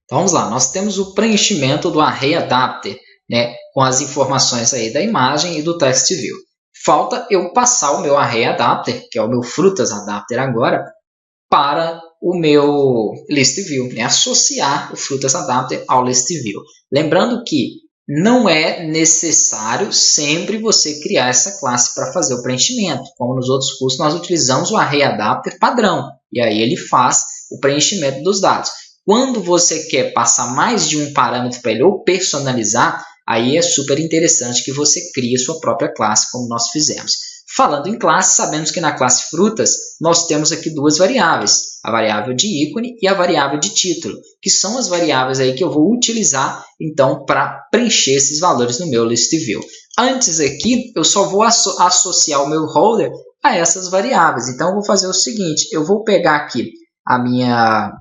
Então vamos lá, nós temos o preenchimento do ArrayAdapter, né, com as informações aí da imagem e do TextView. Falta eu passar o meu ArrayAdapter, que é o meu FrutasAdapter agora, para o meu ListView, né? Associar o FrutasAdapter ao ListView. Lembrando que não é necessário sempre você criar essa classe para fazer o preenchimento. Como nos outros cursos, nós utilizamos o ArrayAdapter padrão, e aí ele faz o preenchimento dos dados. Quando você quer passar mais de um parâmetro para ele ou personalizar, aí é super interessante que você crie a sua própria classe, como nós fizemos. Falando em classe, sabemos que na classe frutas nós temos aqui duas variáveis, a variável de ícone e a variável de título, que são as variáveis aí que eu vou utilizar então para preencher esses valores no meu ListView. Antes aqui, eu só vou associar o meu holder a essas variáveis. Então, eu vou fazer o seguinte, eu vou pegar aqui a minha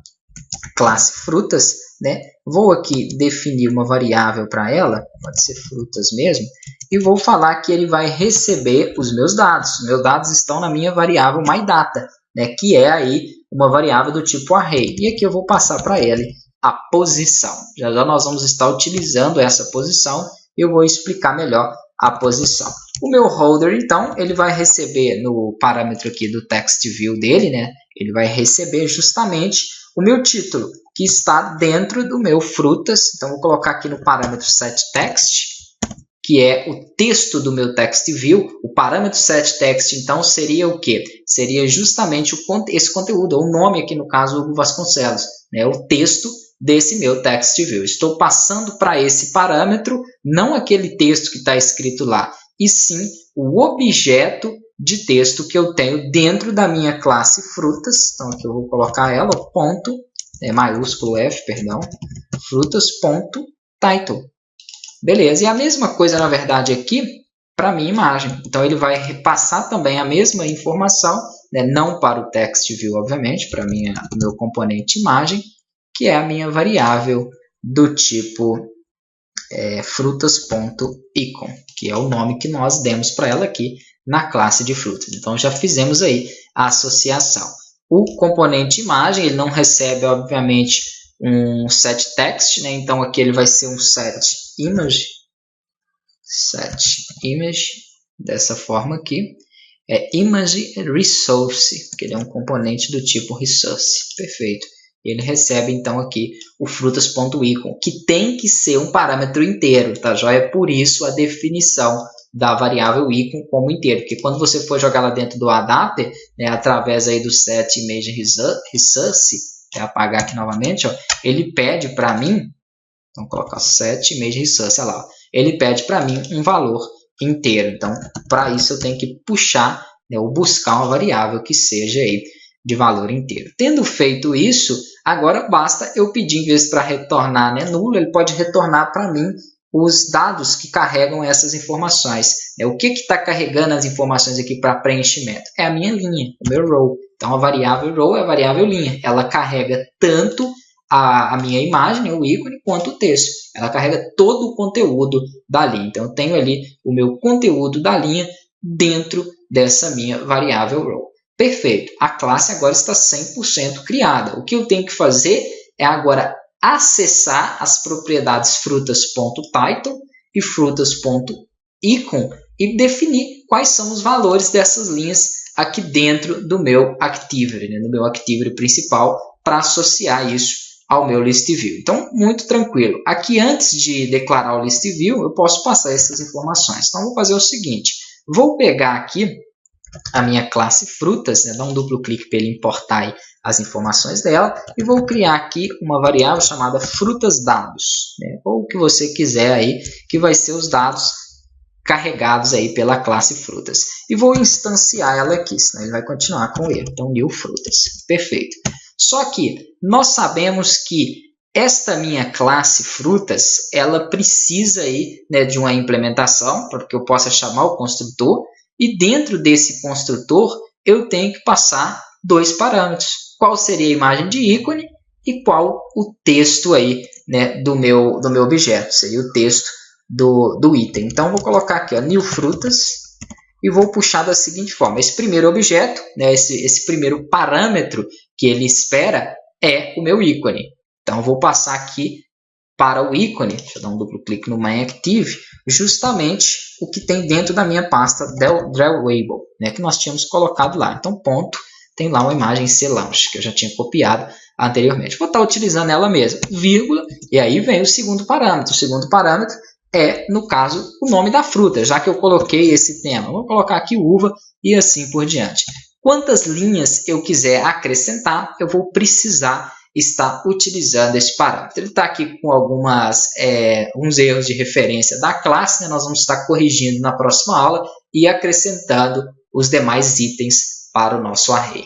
classe frutas, né? Vou aqui definir uma variável para ela, pode ser frutas mesmo, e vou falar que ele vai receber os meus dados. Os meus dados estão na minha variável myData, né? Que é aí uma variável do tipo array. E aqui eu vou passar para ele a posição. Já já nós vamos estar utilizando essa posição e eu vou explicar melhor a posição. O meu holder, então, ele vai receber no parâmetro aqui do TextView dele, né? Ele vai receber justamente o meu título, que está dentro do meu frutas. Então, vou colocar aqui no parâmetro setText, que é o texto do meu TextView. O parâmetro setText, então, seria o quê? Seria justamente esse conteúdo, ou o nome aqui, no caso, Hugo Vasconcelos, né? O texto desse meu TextView. Estou passando para esse parâmetro, não aquele texto que está escrito lá, e sim o objeto de texto que eu tenho dentro da minha classe frutas. Então, aqui eu vou colocar ela, ponto, maiúsculo F, perdão, frutas.title. Beleza, e a mesma coisa, na verdade, aqui para a minha imagem. Então, ele vai repassar também a mesma informação, né, não para o TextView, obviamente, para o meu componente imagem, que é a minha variável do tipo frutas.icon, que é o nome que nós demos para ela aqui na classe de frutas. Então, já fizemos aí a associação. O componente imagem, ele não recebe, obviamente, um setText, né? Então, aqui ele vai ser um setImage, dessa forma aqui. É Image Resource, que ele é um componente do tipo Resource. Perfeito. Ele recebe, então, aqui o frutas.icon, que tem que ser um parâmetro inteiro, tá joia? Por isso, a definição da variável icon como inteiro, porque quando você for jogar lá dentro do adapter, né, através aí do setImageResource, vou apagar aqui novamente, ó, ele pede para mim, então, colocar setImageResource, olha lá, ele pede para mim um valor inteiro. Então, para isso, eu tenho que puxar, né, ou buscar uma variável que seja aí de valor inteiro. Tendo feito isso, agora basta eu pedir, em vez para retornar, né, nulo, ele pode retornar para mim os dados que carregam essas informações. O que está carregando as informações aqui para preenchimento? É a minha linha, o meu row. Então, a variável row é a variável linha. Ela carrega tanto a minha imagem, o ícone, quanto o texto. Ela carrega todo o conteúdo da linha. Então, eu tenho ali o meu conteúdo da linha dentro dessa minha variável row. Perfeito. A classe agora está 100% criada. O que eu tenho que fazer é agora acessar as propriedades frutas.title e frutas.icon e definir quais são os valores dessas linhas aqui dentro do meu Activity, né, do meu Activity principal, para associar isso ao meu ListView. Então, muito tranquilo. Aqui, antes de declarar o ListView, eu posso passar essas informações. Então, vou fazer o seguinte. Vou pegar aqui a minha classe frutas, né, dar um duplo clique para ele importar aí as informações dela, e vou criar aqui uma variável chamada frutasDados, né, ou o que você quiser aí, que vai ser os dados carregados aí pela classe frutas. E vou instanciar ela aqui, senão ele vai continuar com ele. Então, new frutas. Perfeito. Só que nós sabemos que esta minha classe frutas, ela precisa aí, né, de uma implementação, para que eu possa chamar o construtor, e dentro desse construtor eu tenho que passar dois parâmetros. Qual seria a imagem de ícone e qual o texto aí, né, do meu objeto. Seria o texto do item. Então, vou colocar aqui, ó, new frutas, e vou puxar da seguinte forma. Esse primeiro objeto, né, esse primeiro parâmetro que ele espera é o meu ícone. Então, eu vou passar aqui para o ícone, deixa eu dar um duplo clique no MyActive, justamente o que tem dentro da minha pasta Drawable, né, que nós tínhamos colocado lá. Então, ponto, tem lá uma imagem C-Launch, que eu já tinha copiado anteriormente. Vou estar utilizando ela mesma, vírgula, e aí vem o segundo parâmetro. O segundo parâmetro é, no caso, o nome da fruta, já que eu coloquei esse tema. Vou colocar aqui uva e assim por diante. Quantas linhas eu quiser acrescentar, eu vou precisar estar utilizando esse parâmetro. Ele está aqui com alguns erros de referência da classe, né? Nós vamos estar corrigindo na próxima aula e acrescentando os demais itens para o nosso array.